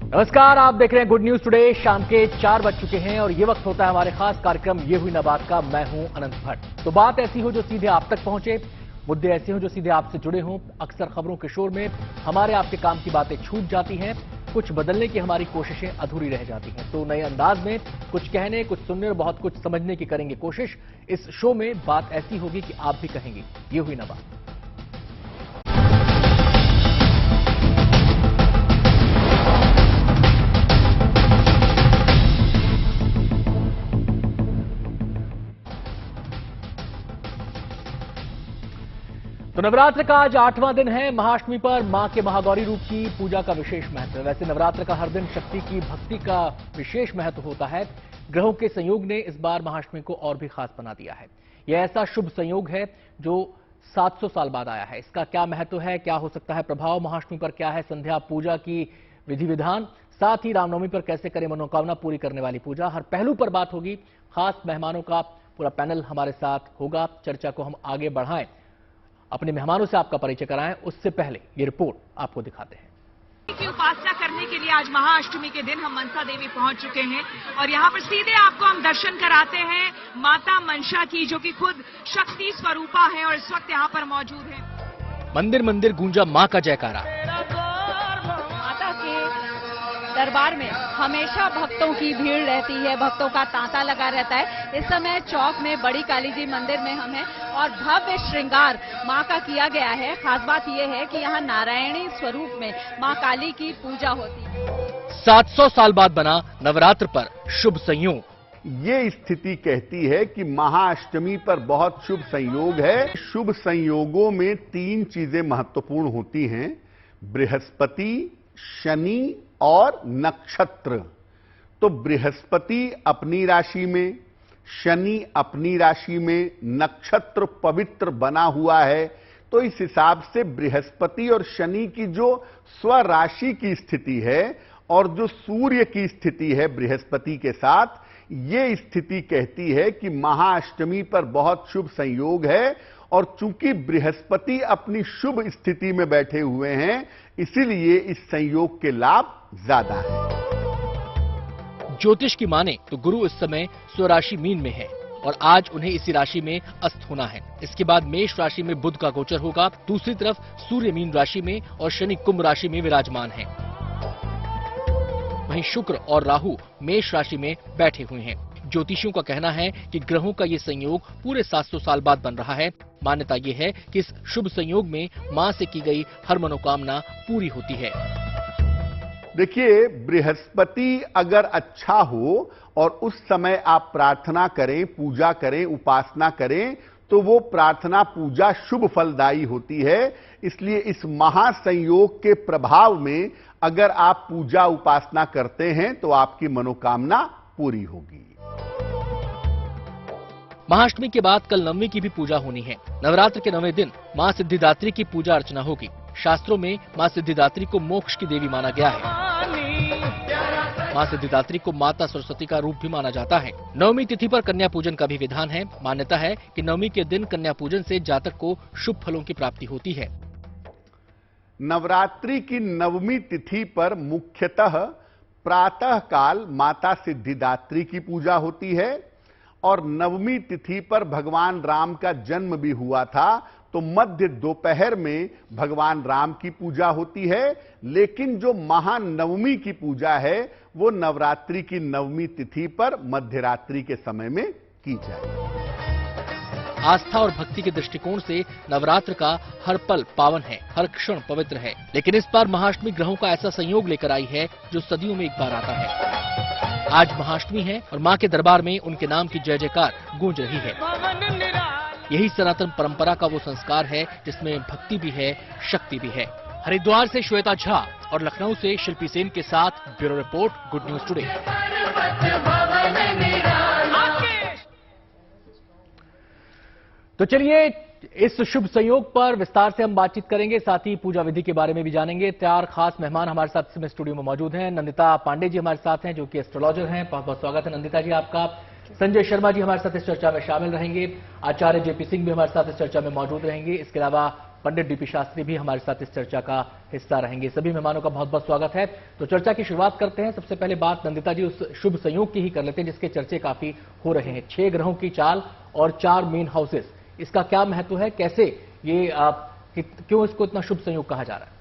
नमस्कार, आप देख रहे हैं गुड न्यूज टुडे। शाम के 4 बज चुके हैं और ये वक्त होता है हमारे खास कार्यक्रम ये हुई ना बात का। मैं हूं अनंत भट्ट। तो बात ऐसी हो जो सीधे आप तक पहुंचे, मुद्दे ऐसे हो जो सीधे आपसे जुड़े हों। अक्सर खबरों के शोर में हमारे आपके काम की बातें छूट जाती हैं, कुछ बदलने की हमारी कोशिशें अधूरी रह जाती हैं। तो नए अंदाज में कुछ कहने, कुछ सुनने और बहुत कुछ समझने की करेंगे कोशिश। इस शो में बात ऐसी होगी कि आप भी कहेंगे ये हुई ना बात। तो नवरात्र का आज 8वां दिन है। महाअष्टमी पर मां के महागौरी रूप की पूजा का विशेष महत्व है। वैसे नवरात्र का हर दिन शक्ति की भक्ति का विशेष महत्व होता है। ग्रहों के संयोग ने इस बार महाअष्टमी को और भी खास बना दिया है। यह ऐसा शुभ संयोग है जो 700 साल बाद आया है। इसका क्या महत्व है, क्या हो सकता है प्रभाव, महाअष्टमी पर क्या है संध्या पूजा की विधि विधान, साथ ही रामनवमी पर कैसे करें मनोकामना पूरी करने वाली पूजा, हर पहलू पर बात होगी। खास मेहमानों का पूरा पैनल हमारे साथ होगा। चर्चा को हम आगे बढ़ाएं, अपने मेहमानों से आपका परिचय कराएं, उससे पहले ये रिपोर्ट आपको दिखाते हैं। की उपासना करने के लिए आज महाअष्टमी के दिन हम मनसा देवी पहुंच चुके हैं और यहाँ पर सीधे आपको हम दर्शन कराते हैं माता मनसा की, जो कि खुद शक्ति स्वरूपा है और इस वक्त यहाँ पर मौजूद है। मंदिर मंदिर गूंजा मां का जयकारा। माता के दरबार में हमेशा भक्तों की भीड़ रहती है, भक्तों का तांता लगा रहता है। इस समय चौक में बड़ी काली जी मंदिर में हम हैं और भव्य श्रृंगार मां का किया गया है। खास बात यह है कि यहाँ नारायणी स्वरूप में मां काली की पूजा होती है। 700 साल बाद बना नवरात्र पर शुभ संयोग। ये स्थिति कहती है कि महाअष्टमी पर बहुत शुभ संयोग है। शुभ संयोगों में 3 चीजें महत्वपूर्ण होती हैं: बृहस्पति, शनि और नक्षत्र। तो बृहस्पति अपनी राशि में, शनि अपनी राशि में, नक्षत्र पवित्र बना हुआ है। तो इस हिसाब से बृहस्पति और शनि की जो स्वराशि की स्थिति है और जो सूर्य की स्थिति है बृहस्पति के साथ, ये स्थिति कहती है कि महाअष्टमी पर बहुत शुभ संयोग है। और चूंकि बृहस्पति अपनी शुभ स्थिति में बैठे हुए हैं, इसीलिए इस संयोग के लाभ ज्यादा है। ज्योतिष की माने तो गुरु इस समय स्वराशि मीन में है और आज उन्हें इसी राशि में अस्त होना है। इसके बाद मेष राशि में बुध का गोचर होगा। दूसरी तरफ सूर्य मीन राशि में और शनि कुंभ राशि में विराजमान है। वहीं शुक्र और राहु मेष राशि में बैठे हुए हैं। ज्योतिषियों का कहना है कि ग्रहों का ये संयोग पूरे 700 साल बाद बन रहा है। मान्यता ये है कि इस शुभ संयोग में मां से की गई हर मनोकामना पूरी होती है। देखिए, बृहस्पति अगर अच्छा हो और उस समय आप प्रार्थना करें, पूजा करें, उपासना करें, तो वो प्रार्थना पूजा शुभ फलदायी होती है। इसलिए इस महासंयोग के प्रभाव में अगर आप पूजा उपासना करते हैं तो आपकी मनोकामना पूरी होगी। महाअष्टमी के बाद कल नवमी की भी पूजा होनी है। नवरात्र के 9वें दिन मां सिद्धिदात्री की पूजा अर्चना होगी। शास्त्रों में मां सिद्धिदात्री को मोक्ष की देवी माना गया है। मां सिद्धिदात्री को माता सरस्वती का रूप भी माना जाता है। नवमी तिथि पर कन्या पूजन का भी विधान है। मान्यता है कि नवमी के दिन कन्या पूजन से जातक को शुभ फलों की प्राप्ति होती है। नवरात्रि की नवमी तिथि पर मुख्यतः प्रातः काल माता सिद्धिदात्री की पूजा होती है और नवमी तिथि पर भगवान राम का जन्म भी हुआ था, तो मध्य दोपहर में भगवान राम की पूजा होती है। लेकिन जो महानवमी की पूजा है वो नवरात्रि की नवमी तिथि पर मध्यरात्रि के समय में की जाए। आस्था और भक्ति के दृष्टिकोण से नवरात्र का हर पल पावन है, हर क्षण पवित्र है। लेकिन इस बार महाअष्टमी ग्रहों का ऐसा संयोग लेकर आई है जो सदियों में एक बार आता है। आज महाअष्टमी है और मां के दरबार में उनके नाम की जय जयकार गूंज रही है। यही सनातन परंपरा का वो संस्कार है जिसमें भक्ति भी है, शक्ति भी है। हरिद्वार से श्वेता झा और लखनऊ से शिल्पी सेन के साथ bureau report, good news today. तो चलिए इस शुभ संयोग पर विस्तार से हम बातचीत करेंगे, साथ ही पूजा विधि के बारे में भी जानेंगे। 4 खास मेहमान हमारे साथ इस समय स्टूडियो में मौजूद हैं। नंदिता पांडे जी हमारे साथ हैं जो कि एस्ट्रोलॉजर हैं। बहुत बहुत स्वागत है नंदिता जी आपका। संजय शर्मा जी हमारे साथ इस चर्चा में शामिल रहेंगे। आचार्य जेपी सिंह भी हमारे साथ इस चर्चा में मौजूद रहेंगे। इसके अलावा पंडित डीपी शास्त्री भी हमारे साथ इस चर्चा का हिस्सा रहेंगे। सभी मेहमानों का बहुत बहुत स्वागत है। तो चर्चा की शुरुआत करते हैं। सबसे पहले बात नंदिता जी उस शुभ संयोग की ही कर लेते हैं जिसके चर्चे काफी हो रहे हैं। 6 ग्रहों की चाल और 4 मेन हाउसेस, इसका क्या महत्व है, कैसे ये क्यों इसको इतना शुभ संयोग कहा जा रहा है?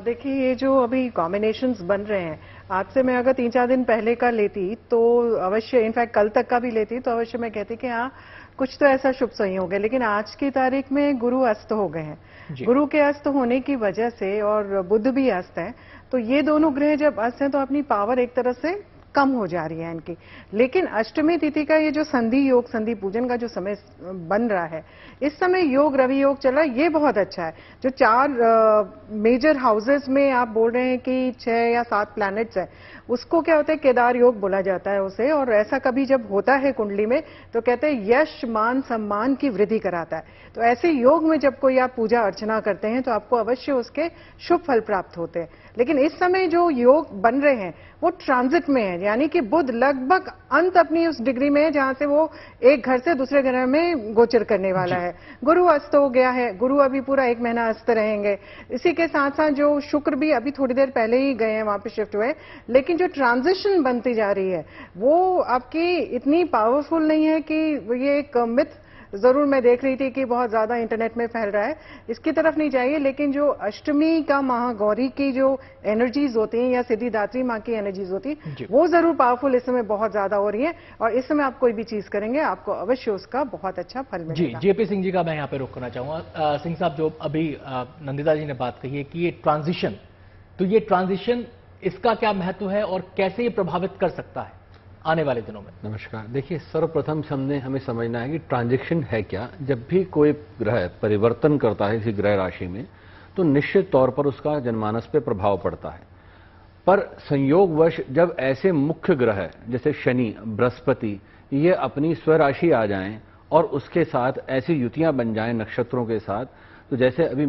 देखिए, ये जो अभी कॉम्बिनेशंस बन रहे हैं, आज से मैं अगर 3-4 दिन पहले का लेती तो अवश्य, इनफैक्ट कल तक का भी लेती तो अवश्य मैं कहती कि हाँ कुछ तो ऐसा शुभ संयोग है। लेकिन आज की तारीख में गुरु अस्त हो गए हैं। गुरु के अस्त होने की वजह से और बुध भी अस्त है, तो ये दोनों ग्रह जब अस्त हैं तो अपनी पावर एक तरह से कम हो जा रही है इनकी। लेकिन अष्टमी तिथि का ये जो संधि योग, संधि पूजन का जो समय बन रहा है, इस समय योग रवि योग चल रहा है, ये बहुत अच्छा है। जो 4 मेजर हाउसेस में आप बोल रहे हैं कि 6 या 7 प्लैनेट्स है, उसको क्या होता है, केदार योग बोला जाता है उसे। और ऐसा कभी जब होता है कुंडली में तो कहते हैं यश मान सम्मान की वृद्धि कराता है। तो ऐसे योग में जब कोई आप पूजा अर्चना करते हैं तो आपको अवश्य उसके शुभ फल प्राप्त होते हैं। लेकिन इस समय जो योग बन रहे हैं वो ट्रांजिट में है, यानी कि बुध लगभग अंत अपनी उस डिग्री में है जहां से वो एक घर से दूसरे घर में गोचर करने वाला है। गुरु अस्त हो गया है, गुरु अभी पूरा 1 महीना अस्त रहेंगे। इसी के साथ साथ जो शुक्र भी अभी थोड़ी देर पहले ही गए हैं, वहां पे शिफ्ट हुए। लेकिन जो ट्रांजिशन बनती जा रही है वो आपकी इतनी पावरफुल नहीं है कि ये एक मिथ जरूर मैं देख रही थी कि बहुत ज्यादा इंटरनेट में फैल रहा है, इसकी तरफ नहीं जाइए। लेकिन जो अष्टमी का महागौरी की जो एनर्जीज होती हैं या सिद्धिदात्री माँ की एनर्जीज होती है वो जरूर पावरफुल इस समय बहुत ज्यादा हो रही है। और इस समय आप कोई भी चीज करेंगे आपको अवश्य उसका बहुत अच्छा फल मिलेगा। जी, जेपी सिंह जी का मैं यहाँ पे रोक करना चाहूंगा। सिंह साहब, जो अभी नंदिता जी ने बात कही है कि ये ट्रांजिशन, तो ये ट्रांजिशन इसका क्या महत्व है और कैसे ये प्रभावित कर सकता है आने वाले दिनों में? नमस्कार। देखिए, सर्वप्रथम हमें समझना है कि ट्रांजिशन है क्या। जब भी कोई ग्रह परिवर्तन करता है इसी ग्रह राशि में तो निश्चित तौर पर उसका जनमानस पे प्रभाव पड़ता है। पर संयोगवश जब ऐसे मुख्य ग्रह जैसे शनि, बृहस्पति, ये अपनी स्वराशि आ जाएं और उसके साथ ऐसी युतियां बन जाएं नक्षत्रों के साथ, तो जैसे अभी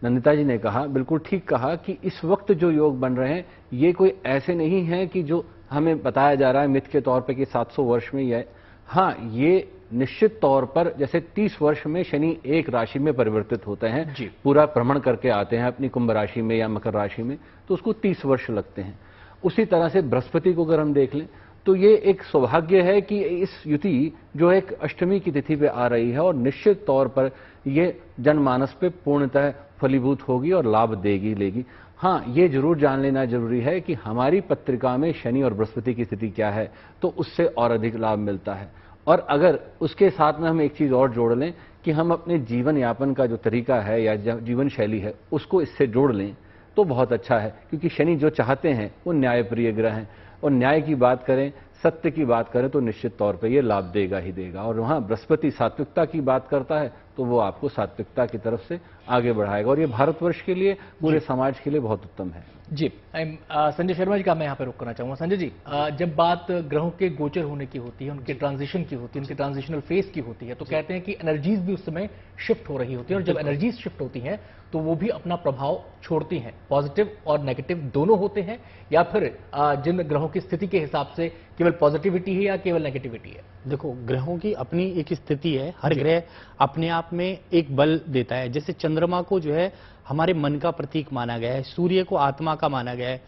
नंदिता जी ने कहा, बिल्कुल ठीक कहा कि इस वक्त जो योग बन रहे हैं ये कोई ऐसे नहीं है कि जो हमें बताया जा रहा है मिथ के तौर पे कि 700 वर्ष में यह। हाँ, ये निश्चित तौर पर जैसे 30 वर्ष में शनि एक राशि में परिवर्तित होते हैं, पूरा भ्रमण करके आते हैं अपनी कुंभ राशि में या मकर राशि में, तो उसको 30 वर्ष लगते हैं। उसी तरह से बृहस्पति को अगर हम देख लें तो ये एक सौभाग्य है कि इस युति जो एक अष्टमी की तिथि पे आ रही है और निश्चित तौर पर ये जनमानस पे पूर्णतः फलीभूत होगी और लाभ लेगी। हाँ, ये जरूर जान लेना जरूरी है कि हमारी पत्रिका में शनि और बृहस्पति की स्थिति क्या है, तो उससे और अधिक लाभ मिलता है। और अगर उसके साथ में हम एक चीज और जोड़ लें कि हम अपने जीवन यापन का जो तरीका है या जीवन शैली है उसको इससे जोड़ लें तो बहुत अच्छा है। क्योंकि शनि जो चाहते हैं वो न्यायप्रिय ग्रह हैं, और न्याय की बात करें, सत्य की बात करें तो निश्चित तौर पर यह लाभ देगा ही देगा। और वहां बृहस्पति सात्विकता की बात करता है तो वो आपको सात्विकता की तरफ से आगे बढ़ाएगा, और ये भारतवर्ष के लिए, पूरे समाज के लिए बहुत उत्तम है। जी, संजय शर्मा जी का मैं यहाँ पे रुक करना चाहूंगा। संजय जी, जब बात ग्रहों के गोचर होने की होती है, उनके ट्रांजिशन की होती है, उनके ट्रांजिशनल फेज की होती है, तो कहते हैं कि एनर्जीज भी उस समय शिफ्ट हो रही होती है, और जब एनर्जीज शिफ्ट होती हैं तो वो भी अपना प्रभाव छोड़ती हैं। पॉजिटिव और नेगेटिव दोनों होते हैं, या फिर जिन ग्रहों की स्थिति के हिसाब से केवल पॉजिटिविटी है या केवल नेगेटिविटी है? देखो, ग्रहों की अपनी एक स्थिति है, हर ग्रह अपने आप में एक बल देता है। जैसे चंद्रमा को जो है हमारे मन का प्रतीक माना गया है, सूर्य को आत्मा का माना गया है,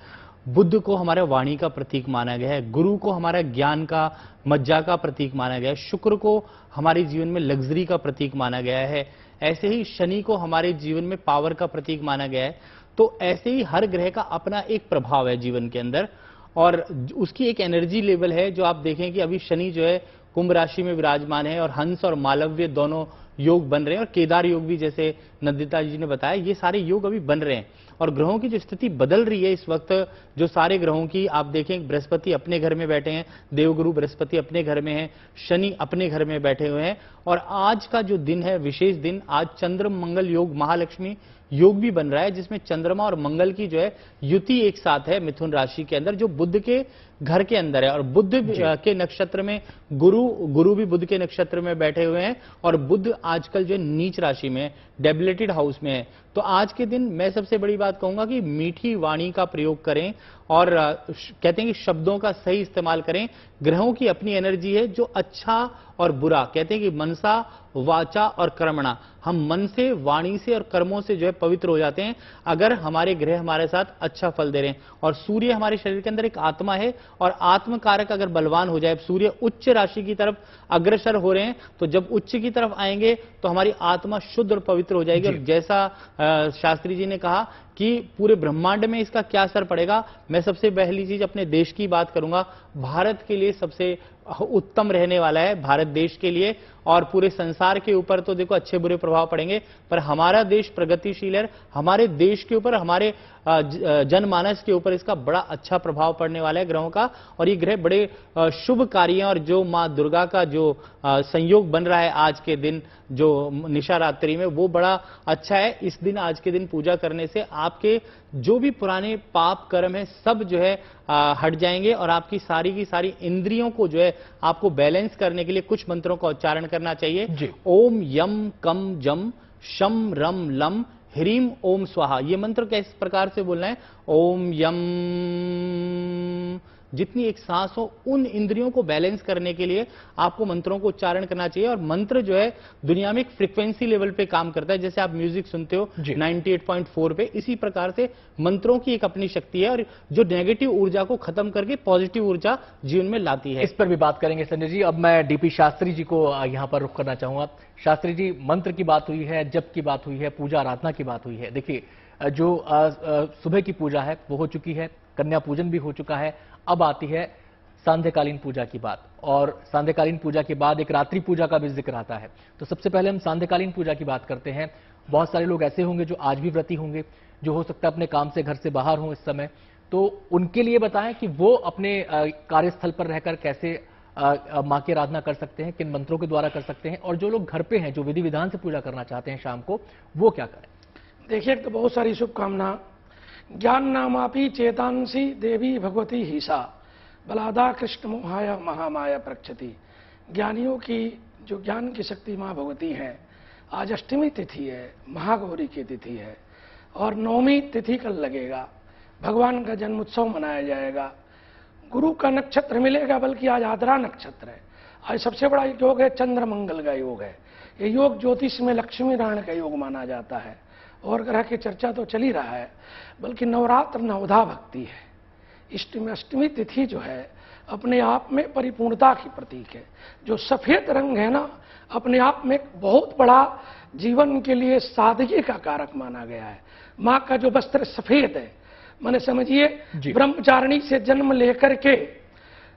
बुध को हमारे वाणी का प्रतीक माना गया है, गुरु को हमारा ज्ञान का, मज्जा का प्रतीक माना गया है, शुक्र को हमारे जीवन में लग्जरी का प्रतीक माना गया है, ऐसे ही शनि को हमारे जीवन में पावर का प्रतीक माना गया है। तो ऐसे ही हर ग्रह का अपना एक प्रभाव है जीवन के अंदर, और उसकी एक एनर्जी लेवल है। जो आप देखें कि अभी शनि जो है कुंभ राशि में विराजमान है, और हंस और मालव्य दोनों योग बन रहे हैं, और केदार योग भी जैसे नंदिता जी ने बताया, ये सारे योग अभी बन रहे हैं। और ग्रहों की जो स्थिति बदल रही है इस वक्त, जो सारे ग्रहों की आप देखें, बृहस्पति अपने घर में बैठे हैं, देवगुरु बृहस्पति अपने घर में है, शनि अपने घर में बैठे हुए हैं। और आज का जो दिन है विशेष दिन, आज चंद्र मंगल योग, महालक्ष्मी योग भी बन रहा है, जिसमें चंद्रमा और मंगल की जो है युति एक साथ है मिथुन राशि के अंदर, जो बुध के घर के अंदर है। और बुध के नक्षत्र में गुरु भी बुध के नक्षत्र में बैठे हुए हैं, और बुध आजकल जो नीच राशि में, डेबिलेटेड हाउस में है। तो आज के दिन मैं सबसे बड़ी बात कहूंगा कि मीठी वाणी का प्रयोग करें, और कहते हैं कि शब्दों का सही इस्तेमाल करें, ग्रहों की अपनी एनर्जी है जो अच्छा और बुरा, कहते हैं कि मनसा वाचा और कर्मणा, हम मन से, वाणी से और कर्मों से जो है पवित्र हो जाते हैं अगर हमारे ग्रह हमारे साथ अच्छा फल दे रहे हैं। और सूर्य हमारे शरीर के अंदर एक आत्मा है और आत्मकारक अगर बलवान हो जाए, सूर्य उच्च राशि की तरफ अग्रसर हो रहे हैं तो जब उच्च की तरफ आएंगे तो हमारी आत्मा शुद्ध और पवित्र हो जाएगी। और जैसा शास्त्री जी ने कहा कि पूरे ब्रह्मांड में इसका क्या असर पड़ेगा, मैं सबसे पहली चीज अपने देश की बात करूंगा। भारत के लिए सबसे उत्तम रहने वाला है, भारत देश के लिए, और पूरे संसार के ऊपर तो देखो अच्छे बुरे प्रभाव पड़ेंगे, पर हमारा देश प्रगतिशील है, हमारे देश के ऊपर, हमारे जनमानस के ऊपर इसका बड़ा अच्छा प्रभाव पड़ने वाला है ग्रहों का। और ये ग्रह बड़े शुभ कार्य हैं। और जो मां दुर्गा का जो संयोग बन रहा है आज के दिन, जो निशा रात्रि में, वो बड़ा अच्छा है। इस दिन, आज के दिन पूजा करने से आपके जो भी पुराने पाप कर्म है सब जो है हट जाएंगे और आपकी सारी की सारी इंद्रियों को जो है आपको बैलेंस करने के लिए कुछ मंत्रों का उच्चारण करना चाहिए। ओम यम कम जम शम रम लम ह्रीम ओम स्वाहा, ये मंत्र किस प्रकार से बोलना है? ओम यम, जितनी एक सांस हो उन इंद्रियों को बैलेंस करने के लिए आपको मंत्रों को उच्चारण करना चाहिए। और मंत्र जो है दुनिया में एक फ्रीक्वेंसी लेवल पे काम करता है, जैसे आप म्यूजिक सुनते हो 98.4 पे, इसी प्रकार से मंत्रों की एक अपनी शक्ति है और जो नेगेटिव ऊर्जा को खत्म करके पॉजिटिव ऊर्जा जीवन में लाती है। इस पर भी बात करेंगे संजय जी। अब मैं डीपी शास्त्री जी को यहां पर रुख करना चाहूंगा। शास्त्री जी, मंत्र की बात हुई है, जप की बात हुई है, पूजा आराधना की बात हुई है। देखिए, जो सुबह की पूजा है वो हो चुकी है, कन्या पूजन भी हो चुका है, अब आती है सांध्यकालीन पूजा की बात। और सांध्यकालीन पूजा के बाद एक रात्रि पूजा का भी जिक्र आता है। तो सबसे पहले हम सांध्यकालीन पूजा की बात करते हैं। बहुत सारे लोग ऐसे होंगे जो आज भी व्रती होंगे, जो हो सकता है अपने काम से घर से बाहर हों इस समय, तो उनके लिए बताएं कि वो अपने कार्यस्थल पर रहकर कैसे मां की आराधना कर सकते हैं, किन मंत्रों के द्वारा कर सकते हैं, और जो लोग घर पे हैं, जो विधि विधान से पूजा करना चाहते हैं शाम को, वो क्या करें? देखिए, तो बहुत सारी शुभकामना। ज्ञान नामापि चेतांसी देवी भगवती हिसा बलादा कृष्ण मोहाय महामाया प्रक्षति। ज्ञानियों की जो ज्ञान की शक्ति मां भगवती है, आज अष्टमी तिथि है, महागौरी की तिथि है और नवमी तिथि कल लगेगा, भगवान का जन्म उत्सव मनाया जाएगा। गुरु का नक्षत्र मिलेगा, बल्कि आज आद्रा नक्षत्र है। आज सबसे बड़ा योग है चंद्र मंगल का योग है। ये योग ज्योतिष में लक्ष्मी नारायण का योग माना जाता है और ग्रह की चर्चा तो चल ही रहा है, बल्कि नवरात्र नवधा भक्ति है। अष्टमी तिथि जो है अपने आप में परिपूर्णता की प्रतीक है। जो सफेद रंग है ना, अपने आप में बहुत बड़ा जीवन के लिए सादगी का कारक माना गया है। माँ का जो वस्त्र सफेद है, माने समझिए ब्रह्मचारिणी से जन्म लेकर के,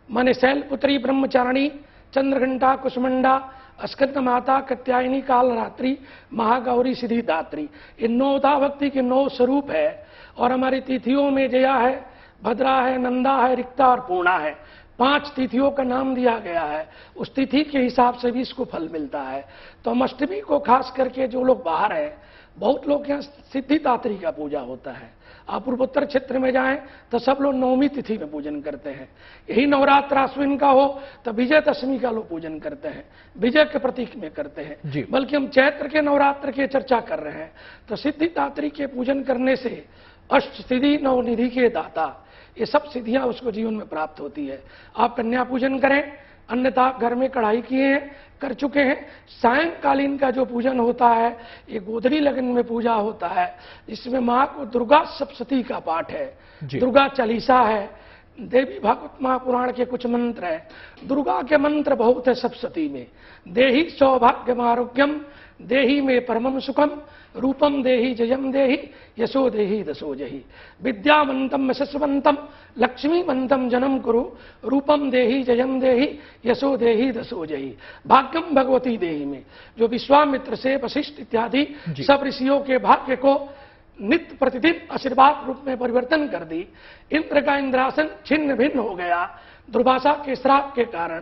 माने शैलपुत्री ब्रह्मचारिणी, चंद्रघंटा कुसुमंडा, स्कंद माता, कात्यायनी, काल रात्रि, महागौरी, सिद्धिदात्री, ये नौधा भक्ति के 9 स्वरूप है। और हमारी तिथियों में जया है, भद्रा है, नंदा है, रिक्ता और पूर्णा है। 5 तिथियों का नाम दिया गया है, उस तिथि के हिसाब से भी इसको फल मिलता है। तो हम अष्टमी को खास करके जो लोग बाहर हैं, बहुत लोग यहाँ सिद्धिदात्री का पूजा होता है। आप पूर्वोत्तर क्षेत्र में जाएं तो सब लोग नवमी तिथि में पूजन करते हैं। यही नवरात्र आश्विन का हो तो विजयदशमी का लोग पूजन करते हैं, विजय के प्रतीक में करते हैं। बल्कि हम चैत्र के नवरात्र की चर्चा कर रहे हैं, तो सिद्धिदात्री के पूजन करने से अष्ट सिद्धि नवनिधि के दाता, ये सब सिद्धियां उसको जीवन में प्राप्त होती है। आप कन्या पूजन करें, अन्यथा घर में कढ़ाई किए हैं, कर चुके हैं। सायंकालीन का जो पूजन होता है, ये गोधरी लगन में पूजा होता है, जिसमें माँ को दुर्गा सप्तशती का पाठ है, दुर्गा चालीसा है, देवी भागवत महापुराण के कुछ मंत्र हैं। दुर्गा के मंत्र बहुत है सप्तशती में। देहि सौभाग्यम आरोग्यम, देहि में परमम सुखम, रूपम देहि जयम देहि, यशो देहि दशो जहि, विद्यावंतम यशस्वंतम, लक्ष्मीवंतम जनम कुरु, रूपम देहि जयम देहि, यशो देहि दशो जहि, भाग्यम भगवती देहि में जो विश्वामित्र से वशिष्ठ इत्यादि सब ऋषियों के भाग्य को नित्य प्रतिदिन आशीर्वाद रूप में परिवर्तन कर दी। इंद्र का इंद्रासन छिन्न भिन्न हो गया दुर्वासा के श्राप के कारण,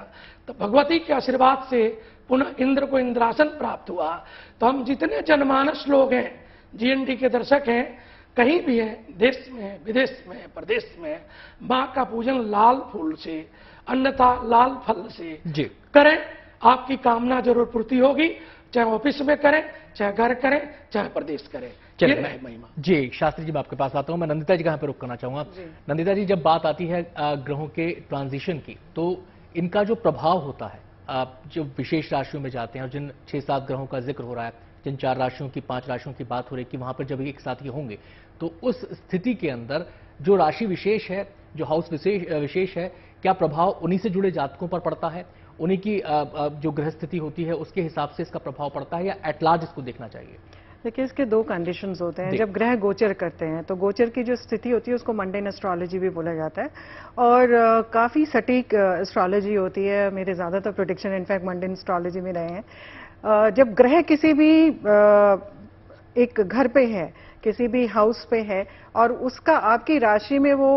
तो भगवती के आशीर्वाद से पुनः इंद्र को इंद्रासन प्राप्त हुआ। तो हम जितने जनमानस लोग हैं, जीएनडी के दर्शक हैं, कहीं भी हैं, देश में, विदेश में, प्रदेश में, माँ का पूजन लाल फूल से, अन्यथा लाल फल से करें, आपकी कामना जरूर पूर्ति होगी। चाहे ऑफिस में करें, चाहे घर करें, चाहे प्रदेश करें। चलिए महिमा जी। शास्त्री जी, मैं आपके पास आता हूं। मैं नंदिता जी कहां पर रुक करना चाहूंगा। नंदिता जी, जब बात आती है ग्रहों के ट्रांजिशन की, तो इनका जो प्रभाव होता है, आप जो विशेष राशियों में जाते हैं और जिन 6-7 ग्रहों का जिक्र हो रहा है, जिन 4 राशियों की 5 राशियों की बात हो रही है कि वहां पर जब एक साथ ये होंगे, तो उस स्थिति के अंदर जो राशि विशेष है, जो हाउस विशेष है, क्या प्रभाव उन्हीं से जुड़े जातकों पर पड़ता है? उन्हीं की जो ग्रह स्थिति होती है उसके हिसाब से इसका प्रभाव पड़ता है, या एट लार्ज इसको देखना चाहिए? देखिए, इसके 2 कंडीशंस होते हैं। जब ग्रह गोचर करते हैं तो गोचर की जो स्थिति होती है उसको मंडेन एस्ट्रोलॉजी भी बोला जाता है, और काफी सटीक एस्ट्रोलॉजी होती है। मेरे ज्यादातर प्रेडिक्शन इनफैक्ट मंडेन एस्ट्रोलॉजी में रहे हैं। जब ग्रह किसी भी एक घर पे है, किसी भी हाउस पे है, और उसका आपकी राशि में वो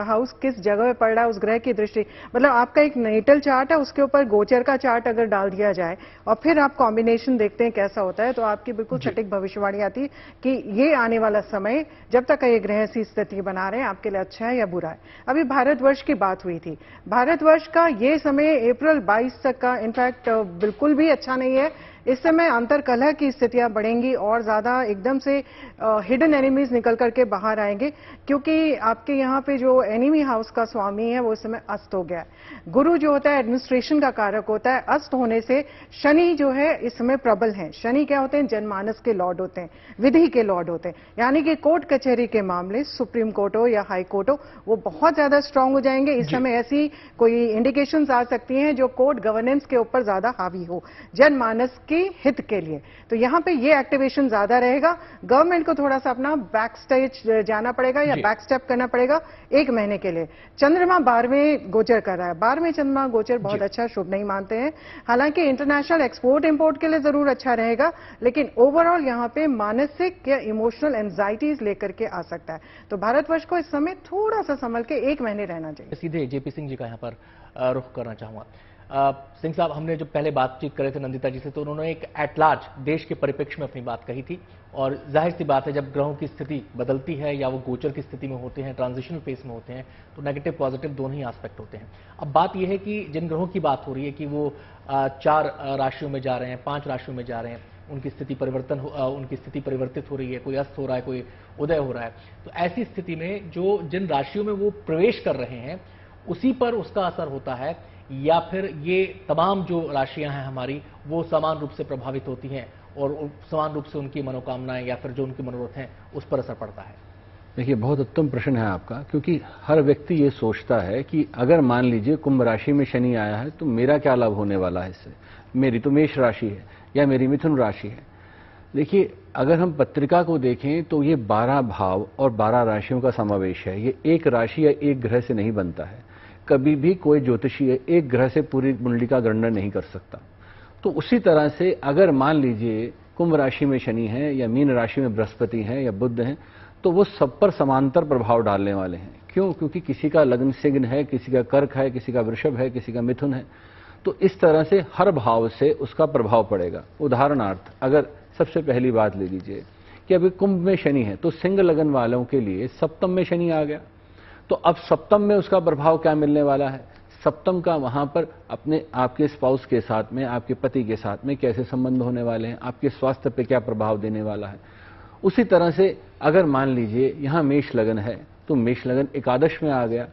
हाउस किस जगह पे पड़ रहा है, उस ग्रह की दृष्टि, मतलब आपका एक नेटल चार्ट है, उसके ऊपर गोचर का चार्ट अगर डाल दिया जाए और फिर आप कॉम्बिनेशन देखते हैं कैसा होता है, तो आपकी बिल्कुल सटीक भविष्यवाणी आती है कि ये आने वाला समय, जब तक ये ग्रह ऐसी स्थिति बना रहे हैं, आपके लिए अच्छा है या बुरा है। अभी भारतवर्ष की बात हुई थी, भारतवर्ष का ये समय अप्रैल 22 तक का इनफैक्ट बिल्कुल भी अच्छा नहीं है। इस समय अंतरकलह की स्थितियां बढ़ेंगी और ज्यादा एकदम से हिडन एनिमीज निकल करके बाहर आएंगे, क्योंकि आपके यहाँ पे जो एनिमी हाउस का स्वामी है वो इस समय अस्त हो गया है। गुरु जो होता है एडमिनिस्ट्रेशन का कारक होता है, अस्त होने से शनि जो है इस समय प्रबल है। शनि क्या होते हैं? जनमानस के लॉर्ड होते हैं, विधि के लॉर्ड होते हैं, यानी कि कोर्ट कचहरी के मामले, सुप्रीम कोर्ट हो या हाई कोर्ट हो, वो बहुत ज्यादा स्ट्रांग हो जाएंगे। इस समय ऐसी कोई इंडिकेशंस आ सकती हैं जो कोर्ट गवर्नेंस के ऊपर ज्यादा हावी हो, जनमानस के हित के लिए। तो यहां पे ये एक्टिवेशन ज्यादा रहेगा। गवर्नमेंट को थोड़ा सा अपना बैक स्टेज जाना पड़ेगा या बैक स्टेप करना पड़ेगा 1 महीने के लिए। चंद्रमा 12वें गोचर कर रहा है। 12वें चंद्रमा गोचर बहुत अच्छा शुभ नहीं मानते हैं। हालांकि इंटरनेशनल एक्सपोर्ट इंपोर्ट के लिए जरूर अच्छा रहेगा, लेकिन ओवरऑल यहां पे मानसिक या इमोशनल एंजाइटीज लेकर के आ सकता है। तो भारतवर्ष को इस समय थोड़ा सा संभल के 1 महीने रहना चाहिए। सीधे जेपी सिंह जी का यहाँ पर रुख करना चाहूंगा। सिंह साहब, हमने जो पहले बातचीत करे थे नंदिता जी से, तो उन्होंने एक एट लार्ज देश के परिप्रेक्ष्य में अपनी बात कही थी, और जाहिर सी बात है जब ग्रहों की स्थिति बदलती है या वो गोचर की स्थिति में होते हैं, ट्रांजिशनल फेज में होते हैं, तो नेगेटिव पॉजिटिव दोनों ही एस्पेक्ट होते हैं। अब बात यह है कि जिन ग्रहों की बात हो रही है कि वो 4 राशियों में जा रहे हैं, 5 राशियों में जा रहे हैं, उनकी स्थिति परिवर्तित हो रही है, कोई अस्त हो रहा है, कोई उदय हो रहा है, तो ऐसी स्थिति में जो जिन राशियों में वो प्रवेश कर रहे हैं उसी पर उसका असर होता है, या फिर ये तमाम जो राशियां हैं हमारी वो समान रूप से प्रभावित होती हैं और समान रूप से उनकी मनोकामनाएं या फिर जो उनके मनोरथ हैं उस पर असर पड़ता है? देखिए, बहुत उत्तम प्रश्न है आपका, क्योंकि हर व्यक्ति ये सोचता है कि अगर मान लीजिए कुंभ राशि में शनि आया है तो मेरा क्या लाभ होने वाला है इससे, मेरी तो मेष राशि है या मेरी मिथुन राशि है। देखिए, अगर हम पत्रिका को देखें तो ये 12 भाव और 12 राशियों का समावेश है। ये एक राशि या एक ग्रह से नहीं बनता है। कभी भी कोई ज्योतिषी एक ग्रह से पूरी कुंडली का गणना नहीं कर सकता। तो उसी तरह से अगर मान लीजिए कुंभ राशि में शनि है या मीन राशि में बृहस्पति है या बुध है, तो वो सब पर समांतर प्रभाव डालने वाले हैं। क्यों? क्योंकि किसी का लग्न सिग्न है, किसी का कर्क है, किसी का वृषभ है, किसी का मिथुन है। तो इस तरह से हर भाव से उसका प्रभाव पड़ेगा। उदाहरणार्थ, अगर सबसे पहली बात ले लीजिए कि अभी कुंभ में शनि है, तो सिंह लगन वालों के लिए सप्तम में शनि आ गया, तो अब सप्तम में उसका प्रभाव क्या मिलने वाला है? सप्तम का वहां पर अपने आपके स्पाउस के साथ में, आपके पति के साथ में कैसे संबंध होने वाले हैं, आपके स्वास्थ्य पे क्या प्रभाव देने वाला है। उसी तरह से अगर मान लीजिए यहां मेष लगन है, तो मेष लगन एकादश में आ गया,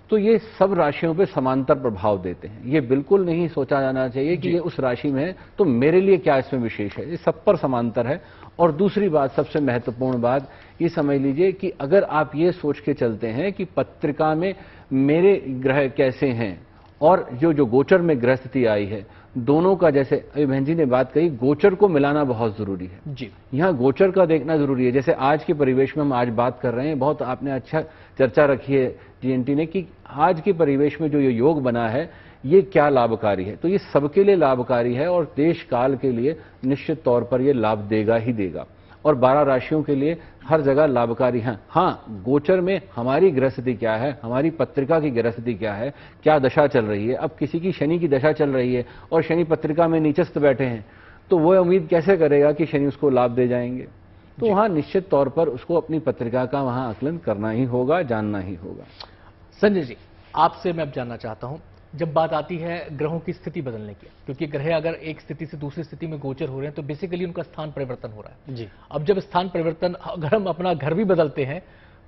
तो ये सब राशियों पे समांतर प्रभाव देते हैं। ये बिल्कुल नहीं सोचा जाना चाहिए कि ये उस राशि में है तो मेरे लिए क्या इसमें विशेष है। ये सब पर समांतर है। और दूसरी बात, सबसे महत्वपूर्ण बात, ये समझ लीजिए कि अगर आप ये सोच के चलते हैं कि पत्रिका में मेरे ग्रह कैसे हैं और जो गोचर में ग्रह स्थिति आई है, दोनों का, जैसे अभी बहन जी ने बात कही, गोचर को मिलाना बहुत जरूरी है जी। यहाँ गोचर का देखना जरूरी है। जैसे आज के परिवेश में हम आज बात कर रहे हैं, बहुत आपने अच्छा चर्चा रखी है जीएनटी ने कि आज के परिवेश में जो ये योग बना है ये क्या लाभकारी है। तो ये सबके लिए लाभकारी है और देश काल के लिए निश्चित तौर पर ये लाभ देगा ही देगा, और 12 राशियों के लिए हर जगह लाभकारी है। हाँ, गोचर में हमारी ग्रहस्थिति क्या है, हमारी पत्रिका की ग्रहस्थिति क्या है, क्या दशा चल रही है। अब किसी की शनि की दशा चल रही है और शनि पत्रिका में नीचस्थ बैठे हैं, तो वो उम्मीद कैसे करेगा कि शनि उसको लाभ दे जाएंगे। तो वहां निश्चित तौर पर उसको अपनी पत्रिका का वहां आकलन करना ही होगा, जानना ही होगा। संजय जी, आपसे मैं अब जानना चाहता हूं, जब बात आती है ग्रहों की स्थिति बदलने की, क्योंकि ग्रह अगर एक स्थिति से दूसरी स्थिति में गोचर हो रहे हैं तो बेसिकली उनका स्थान परिवर्तन हो रहा है जी। अब जब स्थान परिवर्तन, अगर हम अपना घर भी बदलते हैं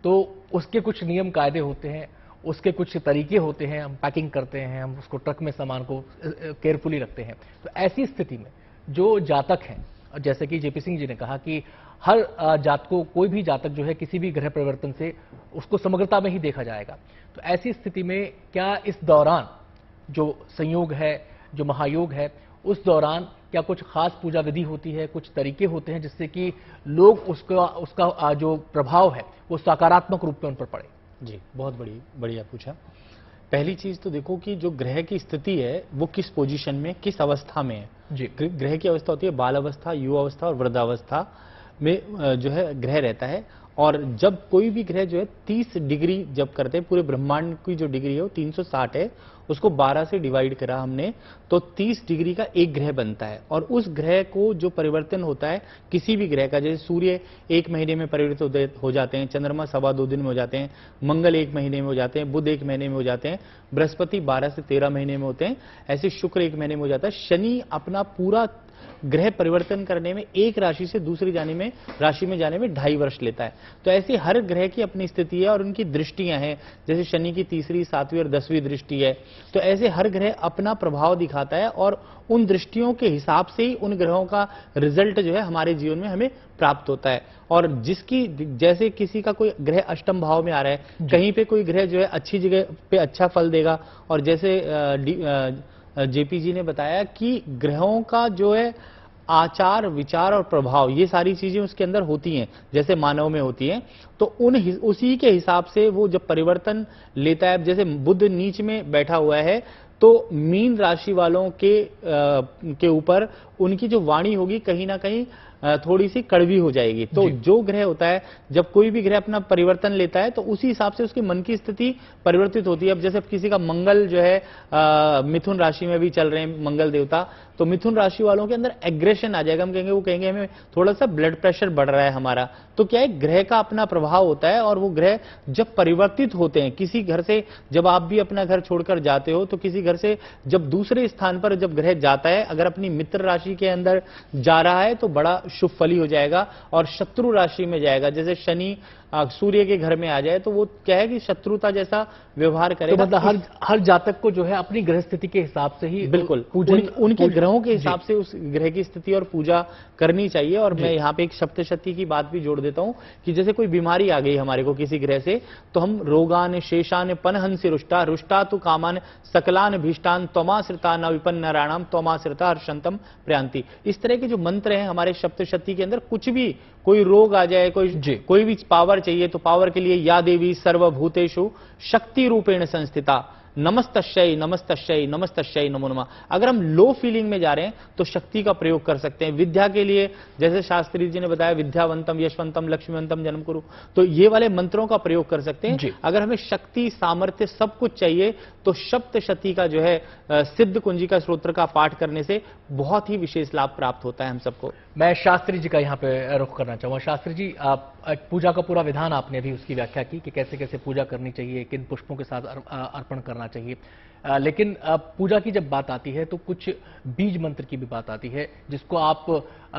तो उसके कुछ नियम कायदे होते हैं, उसके कुछ तरीके होते हैं, हम पैकिंग करते हैं, हम उसको ट्रक में सामान को केयरफुली रखते हैं। तो ऐसी स्थिति में जो जातक हैं, जैसे कि जेपी सिंह जी ने कहा कि हर जातकों, कोई भी जातक जो है किसी भी ग्रह परिवर्तन से उसको समग्रता में ही देखा जाएगा। तो ऐसी स्थिति में क्या इस दौरान जो संयोग है, जो महायोग है, उस दौरान क्या कुछ खास पूजा विधि होती है, कुछ तरीके होते हैं जिससे कि लोग उसका जो प्रभाव है वो सकारात्मक रूप में उन पर पड़े? जी, बहुत बढ़िया पूछा। पहली चीज तो देखो कि जो ग्रह की स्थिति है वो किस पोजीशन में, किस अवस्था में है। जी, ग्रह की अवस्था होती है बाल अवस्था, युवा अवस्था और वृद्धावस्था में जो है ग्रह रहता है। और जब कोई भी ग्रह जो है 30 डिग्री जब करते हैं, पूरे ब्रह्मांड की जो डिग्री है वो 360 है, उसको 12 से डिवाइड करा हमने, तो 30 डिग्री का एक ग्रह बनता है। और उस ग्रह को जो परिवर्तन होता है किसी भी ग्रह का, जैसे सूर्य 1 महीने में परिवर्तित हो जाते हैं, चंद्रमा 2.25 दिन में हो जाते हैं, मंगल 1 महीने में हो जाते हैं, बुध 1 महीने में हो जाते हैं, बृहस्पति 12 से 13 महीने में होते हैं, ऐसे शुक्र 1 महीने में हो जाता है। शनि अपना पूरा ग्रह परिवर्तन करने में, एक राशि से दूसरी राशि में जाने में 2.5 वर्ष लेता है। तो ऐसे हर ग्रह की अपनी स्थिति है और उनकी दृष्टियां हैं, जैसे शनि की 3री, 7वीं और 10वीं दृष्टि है। तो ऐसे हर ग्रह अपना प्रभाव दिखाता है और उन दृष्टियों के हिसाब से ही उन ग्रहों का रिजल्ट जो है हमारे जीवन में हमें प्राप्त होता है। और जिसकी, जैसे किसी का कोई ग्रह अष्टम भाव में आ रहा है, कहीं पे कोई ग्रह जो है अच्छी जगह पे अच्छा फल देगा। और जैसे जेपी जी ने बताया कि ग्रहों का जो है आचार, विचार और प्रभाव, ये सारी चीजें उसके अंदर होती हैं जैसे मानव में होती हैं। तो उसी के हिसाब से वो जब परिवर्तन लेता है, जैसे बुध नीच में बैठा हुआ है तो मीन राशि वालों के ऊपर उनकी जो वाणी होगी कहीं ना कहीं थोड़ी सी कड़वी हो जाएगी। तो जो ग्रह होता है, जब कोई भी ग्रह अपना परिवर्तन लेता है तो उसी हिसाब से उसके मन की स्थिति परिवर्तित होती है। अब जैसे किसी का मंगल जो है मिथुन राशि में भी चल रहे हैं मंगल देवता, तो मिथुन राशि वालों के अंदर एग्रेशन आ जाएगा। वो कहेंगे हमें थोड़ा सा ब्लड प्रेशर बढ़ रहा है हमारा। तो क्या है, ग्रह का अपना प्रभाव होता है। और वो ग्रह जब परिवर्तित होते हैं किसी घर से, जब आप भी अपना घर छोड़कर जाते हो तो किसी घर से जब दूसरे स्थान पर जब ग्रह जाता है, अगर अपनी मित्र राशि के अंदर जा रहा है तो बड़ा शुभ फली हो जाएगा। और शत्रु राशि में जाएगा, जैसे शनि सूर्य के घर में आ जाए तो वो क्या है कि शत्रुता जैसा व्यवहार करेगा। तो मतलब हर जातक को जो है अपनी ग्रह स्थिति के हिसाब से ही, बिल्कुल उनके ग्रहों के हिसाब से उस ग्रह की स्थिति और पूजा करनी चाहिए। और मैं यहाँ पे एक सप्तशती की बात भी जोड़ देता हूँ कि जैसे कोई बीमारी आ गई हमारे को किसी ग्रह से, तो हम रोगान शेषान पनहंसि रुष्टा रुष्टा तु कामान सकलान भीष्टान त्वमाश्रिता न विपन्न नारायणाम त्वमाश्रिता हर्षंतम प्रयांति। इस तरह के जो मंत्र हैं हमारे सप्तशती के अंदर, कुछ भी कोई रोग आ जाए, कोई भी पावर चाहिए, तो पावर के लिए या देवी सर्वभूतेषु शक्ति रूपेण संस्थिता नमस्तश्चै नमस्तश्चै नमस्तश्चै नमो नमः। अगर हम लो फीलिंग में जा रहे हैं तो शक्ति का प्रयोग कर सकते हैं। विद्या के लिए जैसे शास्त्री जी ने बताया, विद्यावंतम यशवंतम लक्ष्मीवंतम जन्म कुरु, तो ये वाले मंत्रों का प्रयोग कर सकते हैं। अगर हमें शक्ति, सामर्थ्य सब कुछ चाहिए तो सप्तशती का जो है सिद्ध कुंजिका स्तोत्र का पाठ करने से बहुत ही विशेष लाभ प्राप्त होता है हम सबको। मैं शास्त्री जी का यहाँ पे रुख करना चाहूंगा। शास्त्री जी, आप पूजा का पूरा विधान आपने भी उसकी व्याख्या की कि कैसे कैसे पूजा करनी चाहिए, किन पुष्पों के साथ अर्पण करना चाहिए। लेकिन पूजा की जब बात आती है तो कुछ बीज मंत्र की भी बात आती है, जिसको आप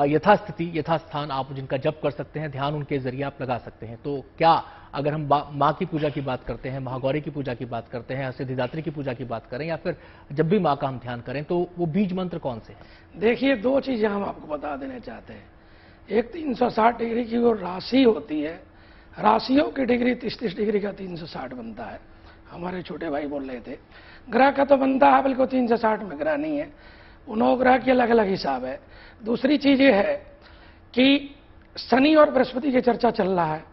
यथास्थिति, यथास्थान आप जिनका जप कर सकते हैं, ध्यान उनके जरिए आप लगा सकते हैं। तो क्या अगर हम माँ की पूजा की बात करते हैं, महागौरी की पूजा की बात करते हैं, सिद्धिदात्री की पूजा की बात करें, या फिर जब भी माँ का हम ध्यान करें, तो वो बीज मंत्र कौन से हैं? देखिए, 2 चीजें हम आपको बता देना चाहते हैं। एक 360 डिग्री की वो राशि होती है, राशियों की डिग्री 30 डिग्री का 360 बनता है। हमारे छोटे भाई बोल रहे थे ग्रह का तो बनता है, बल्कि 360 में ग्रह नहीं है, 9 ग्रह के अलग अलग हिसाब है। दूसरी चीज ये है कि शनि और बृहस्पति की चर्चा चल रहा है।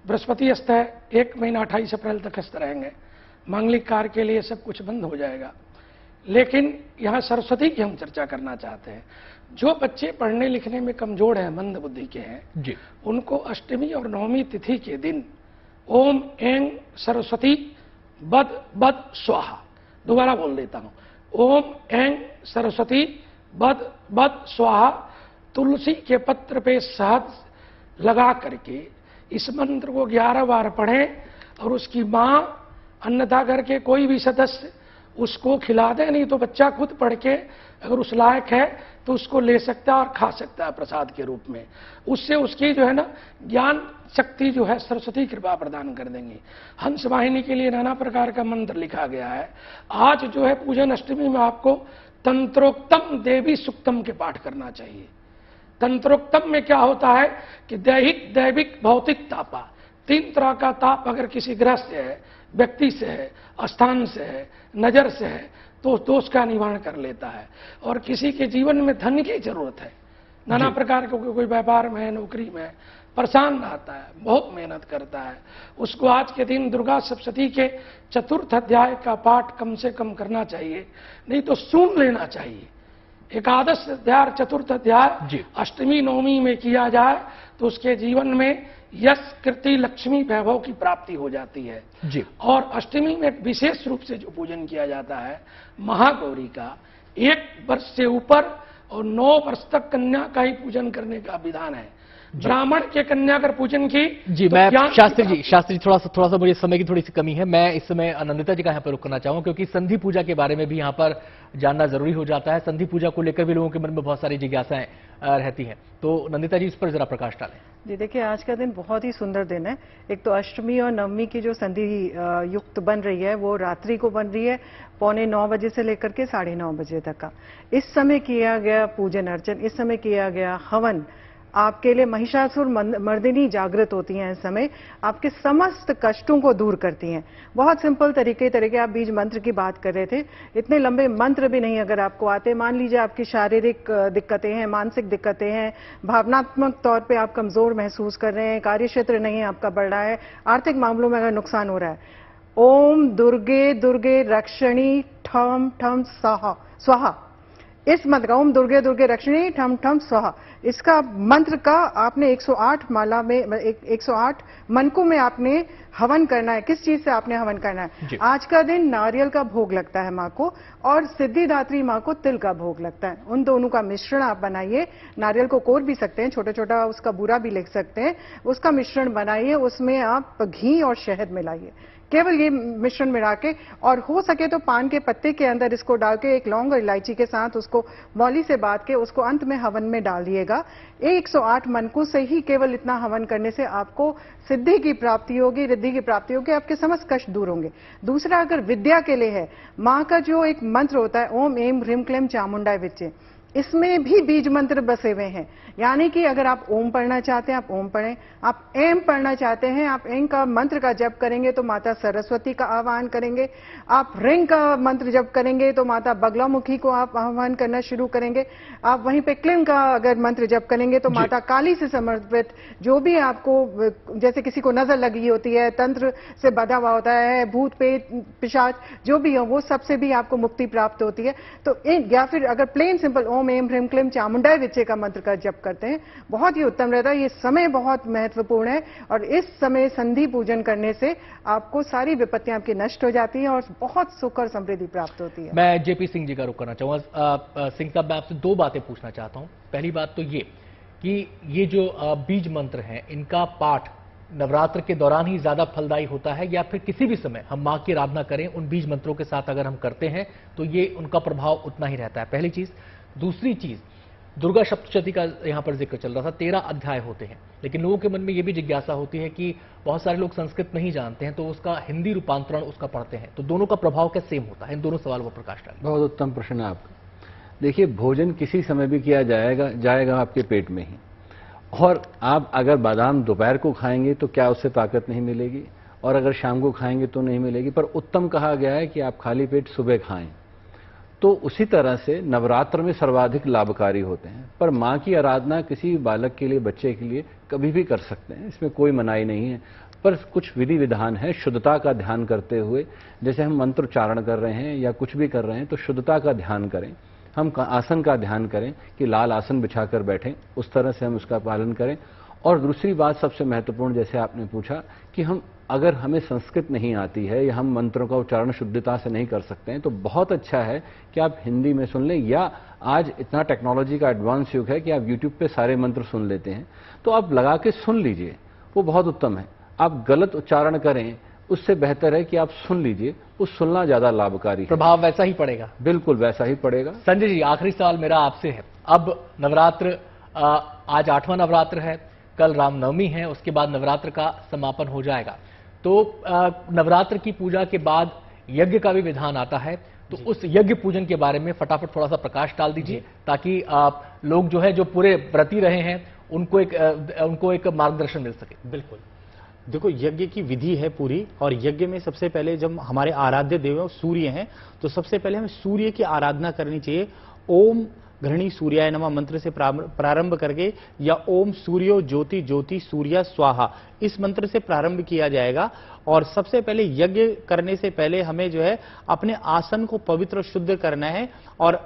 बृहस्पति अस्त है, 1 महीना 28 अप्रैल तक अस्त रहेंगे। मांगलिक कार्य के लिए सब कुछ बंद हो जाएगा। लेकिन यहाँ सरस्वती की हम चर्चा करना चाहते हैं। जो बच्चे पढ़ने लिखने में कमजोर हैं, मंद बुद्धि के हैं जी, उनको अष्टमी और नवमी तिथि के दिन ओम ऐं सरस्वती बद बद स्वाहा, दोबारा बोल देता हूं, ओम ऐं सरस्वती बद बद स्वाहा, तुलसी के पत्र पे शहद लगा करके इस मंत्र को 11 बार पढ़ें। और उसकी मां, अन्यथा घर के कोई भी सदस्य उसको खिला दें, नहीं तो बच्चा खुद पढ़ के अगर उस लायक है तो उसको ले सकता है और खा सकता है प्रसाद के रूप में। उससे उसकी जो है ना ज्ञान शक्ति जो है सरस्वती कृपा प्रदान कर देंगी। हंस वाहिनी के लिए नाना प्रकार का मंत्र लिखा गया है। आज जो है पूजन अष्टमी में आपको तंत्रोक्तम देवी सुक्तम के पाठ करना चाहिए। तंत्रोक्तम में क्या होता है कि दैहिक, दैविक, भौतिक तापा, 3 तरह का ताप अगर किसी ग्रह से है, व्यक्ति से है, स्थान से है, नजर से है, तो उस दोष का निवारण कर लेता है। और किसी के जीवन में धन की जरूरत है, नाना प्रकार का, कोई व्यापार में है, नौकरी में है, परेशान रहता है, बहुत मेहनत करता है, उसको आज के दिन दुर्गा सप्तशती के 4th अध्याय का पाठ कम से कम करना चाहिए, नहीं तो सुन लेना चाहिए। एकादश अध्याय, 4th अध्याय अष्टमी नवमी में किया जाए तो उसके जीवन में यश, कीर्ति, लक्ष्मी, वैभव की प्राप्ति हो जाती है जी। और अष्टमी में विशेष रूप से जो पूजन किया जाता है महागौरी का, 1 वर्ष से ऊपर और 9 वर्ष तक कन्या का ही पूजन करने का विधान है। ब्राह्मण के कन्या अगर पूजन की जी, तो मैं शास्त्री जी थोड़ा सा मुझे समय की थोड़ी सी कमी है, मैं इस समय नंदिता जी का यहाँ पर रुकना चाहूंगा, क्योंकि संधि पूजा के बारे में भी यहाँ पर जानना जरूरी हो जाता है। संधि पूजा को लेकर भी लोगों के मन में बहुत सारी जिज्ञासाएं रहती हैं, तो नंदिता जी इस पर जरा प्रकाश डालें। जी देखिए, आज का दिन बहुत ही सुंदर दिन है। एक तो अष्टमी और नवमी की जो संधि युक्त बन रही है वो रात्रि को बन रही है, 8:45 बजे से लेकर के 9:30 बजे तक का। इस समय किया गया पूजन अर्चन, इस समय किया गया हवन आपके लिए महिषासुर मर्दिनी जागृत होती हैं। इस समय आपके समस्त कष्टों को दूर करती हैं। बहुत सिंपल तरीके आप बीज मंत्र की बात कर रहे थे, इतने लंबे मंत्र भी नहीं अगर आपको आते। मान लीजिए आपकी शारीरिक दिक्कतें हैं, मानसिक दिक्कतें हैं, भावनात्मक तौर पे आप कमजोर महसूस कर रहे हैं, कार्य क्षेत्र नहीं आपका बढ़ रहा है, आर्थिक मामलों में अगर नुकसान हो रहा है, ओम दुर्गे दुर्गे रक्षणी ठम ठम स्वाहा, इस मंत्र का ओम दुर्गे दुर्गे रक्षणी ठम ठम स्वाहा, इसका मंत्र का आपने 108 माला में 108 मनकों में आपने हवन करना है। किस चीज से आपने हवन करना है? आज का दिन नारियल का भोग लगता है माँ को, और सिद्धिदात्री माँ को तिल का भोग लगता है। उन दोनों का मिश्रण आप बनाइए, नारियल को कोर भी सकते हैं, छोटा छोटा उसका बूरा भी लिख सकते हैं, उसका मिश्रण बनाइए, उसमें आप घी और शहद मिलाइए, केवल ये मिश्रण मिला के, और हो सके तो पान के पत्ते के अंदर इसको डाल के एक लौंग और इलायची के साथ उसको मौली से बांध के उसको अंत में हवन में डाल दिएगा। 108 मनकों से ही केवल इतना हवन करने से आपको सिद्धि की प्राप्ति होगी, रिद्धि की प्राप्ति होगी, आपके समस्त कष्ट दूर होंगे। दूसरा अगर विद्या के लिए है, माँ का जो एक मंत्र होता है ओम एम ह्रीम क्लीम चामुंडाय विच्चे, इसमें भी बीज मंत्र बसे हुए हैं। यानी कि अगर आप ओम पढ़ना चाहते हैं आप ओम पढ़ें, आप एम पढ़ना चाहते हैं आप एम का मंत्र का जप करेंगे तो माता सरस्वती का आह्वान करेंगे, आप रिंग का मंत्र जप करेंगे तो माता बगलामुखी को आप आह्वान करना शुरू करेंगे, आप वहीं पे क्लीम का अगर मंत्र जप करेंगे तो माता काली से समर्पित जो भी आपको, जैसे किसी को नजर लगी होती है, तंत्र से बधा हुआ होता है, भूत पेट पिशाच जो भी हो, वो सबसे भी आपको मुक्ति प्राप्त होती है। तो या फिर अगर प्लेन सिंपल ओम एम ह्रीम क्लीम चामुंडाय विच्चे का मंत्र का जप करते हैं, बहुत ही उत्तम रहता है। ये समय बहुत महत्वपूर्ण है और इस समय संधि पूजन करने से आपको सारी विपत्तियां आपकी नष्ट हो जाती हैं और बहुत सुख और समृद्धि प्राप्त होती है। मैं जेपी सिंह जी का रुख करना चाहूंगा। सिंह साहब, मैं आपसे 2 बातें पूछना चाहता हूं। पहली बात तो ये कि ये जो बीज मंत्र हैं, इनका पाठ नवरात्र के दौरान ही ज्यादा फलदायी होता है या फिर किसी भी समय हम मां की आराधना करें उन बीज मंत्रों के साथ अगर हम करते हैं तो ये उनका प्रभाव उतना ही रहता है? पहली चीज। दूसरी चीज, दुर्गा सप्तशती का यहां पर जिक्र चल रहा था, 13 अध्याय होते हैं, लेकिन लोगों के मन में यह भी जिज्ञासा होती है कि बहुत सारे लोग संस्कृत नहीं जानते हैं तो उसका हिंदी रूपांतरण उसका पढ़ते हैं, तो दोनों का प्रभाव क्या सेम होता है? इन दोनों सवालों पर प्रकाश डालें। बहुत उत्तम प्रश्न है आपका। देखिए, भोजन किसी समय भी किया जाएगा आपके पेट में ही, और आप अगर बादाम दोपहर को खाएंगे तो क्या उससे ताकत नहीं मिलेगी, और अगर शाम को खाएंगे तो नहीं मिलेगी, पर उत्तम कहा गया है कि आप खाली पेट सुबह खाएं। तो उसी तरह से नवरात्र में सर्वाधिक लाभकारी होते हैं, पर माँ की आराधना किसी बालक के लिए, बच्चे के लिए कभी भी कर सकते हैं, इसमें कोई मनाही नहीं है। पर कुछ विधि विधान है, शुद्धता का ध्यान करते हुए, जैसे हम मंत्रोच्चारण कर रहे हैं या कुछ भी कर रहे हैं तो शुद्धता का ध्यान करें, हम आसन का ध्यान करें कि लाल आसन बिछाकर बैठें, उस तरह से हम उसका पालन करें। और दूसरी बात सबसे महत्वपूर्ण, जैसे आपने पूछा कि अगर हमें संस्कृत नहीं आती है या हम मंत्रों का उच्चारण शुद्धता से नहीं कर सकते हैं तो बहुत अच्छा है कि आप हिंदी में सुन लें, या आज इतना टेक्नोलॉजी का एडवांस युग है कि आप यूट्यूब पे सारे मंत्र सुन लेते हैं, तो आप लगा के सुन लीजिए, वो बहुत उत्तम है। आप गलत उच्चारण करें, उससे बेहतर है कि आप सुन लीजिए, उस सुनना ज्यादा लाभकारी है। प्रभाव वैसा ही पड़ेगा। बिल्कुल वैसा ही पड़ेगा। संजय जी, आखिरी सवाल मेरा आपसे है। अब नवरात्र, आज 8वां नवरात्र है, कल रामनवमी है, उसके बाद नवरात्र का समापन हो जाएगा। तो नवरात्र की पूजा के बाद यज्ञ का भी विधान आता है, तो उस यज्ञ पूजन के बारे में फटाफट थोड़ा सा प्रकाश डाल दीजिए, ताकि लोग जो है, जो पूरे व्रती रहे हैं, उनको एक मार्गदर्शन मिल सके। बिल्कुल, देखो यज्ञ की विधि है पूरी, और यज्ञ में सबसे पहले जब हमारे आराध्य देव सूर्य हैं, तो सबसे पहले हमें सूर्य की आराधना करनी चाहिए। ओम घृणी सूर्याय नमः मंत्र से प्रारंभ करके, या ओम सूर्यो ज्योति ज्योति सूर्या स्वाहा, इस मंत्र से प्रारंभ किया जाएगा। और सबसे पहले यज्ञ करने से पहले हमें जो है अपने आसन को पवित्र शुद्ध करना है, और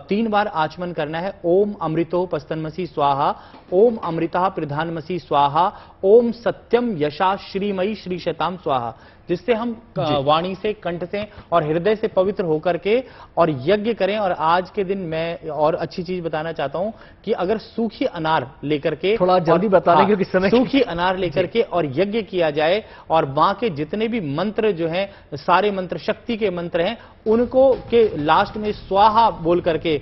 3 बार आचमन करना है। ओम अमृतो पस्तनमसी स्वाहा, ओम अमृता प्रधानमसी स्वाहा, ओम सत्यम यशा श्रीमयी श्री शताम स्वाहा, जिससे हम वाणी से, कंठ से और हृदय से पवित्र होकर के और यज्ञ करें। और आज के दिन मैं और अच्छी चीज बताना चाहता हूं कि अगर सूखी अनार लेकर के, थोड़ा जल्दी बता दें क्योंकि समय, सूखी अनार लेकर के और यज्ञ किया जाए, और मां के जितने भी मंत्र जो हैं, सारे मंत्र शक्ति के मंत्र हैं, उनको के लास्ट में स्वाहा बोल करके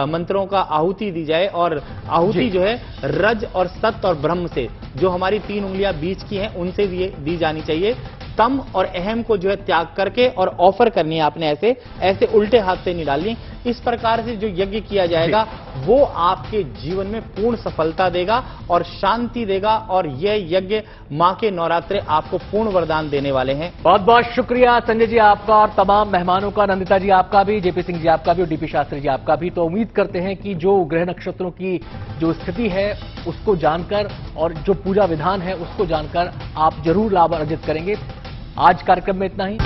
मंत्रों का आहुति दी जाए। और आहुति जो है रज और सत और ब्रह्म से, जो हमारी 3 उंगलियां बीच की हैं, उनसे दी जानी चाहिए। तम और अहम को जो है त्याग करके और ऑफर करनी है आपने, ऐसे उल्टे हाथ से नहीं डालनी। इस प्रकार से जो यज्ञ किया जाएगा वो आपके जीवन में पूर्ण सफलता देगा और शांति देगा, और यह यज्ञ मां के नवरात्रे आपको पूर्ण वरदान देने वाले हैं। बहुत बहुत शुक्रिया संजय जी आपका, और तमाम मेहमानों का, नंदिता जी आपका भी, जेपी सिंह जी आपका भी, और डीपी शास्त्री जी आपका भी। तो उम्मीद करते हैं कि जो ग्रह नक्षत्रों की जो स्थिति है उसको जानकर और जो पूजा विधान है उसको जानकर आप जरूर लाभ अर्जित करेंगे। आज कार्यक्रम में इतना ही।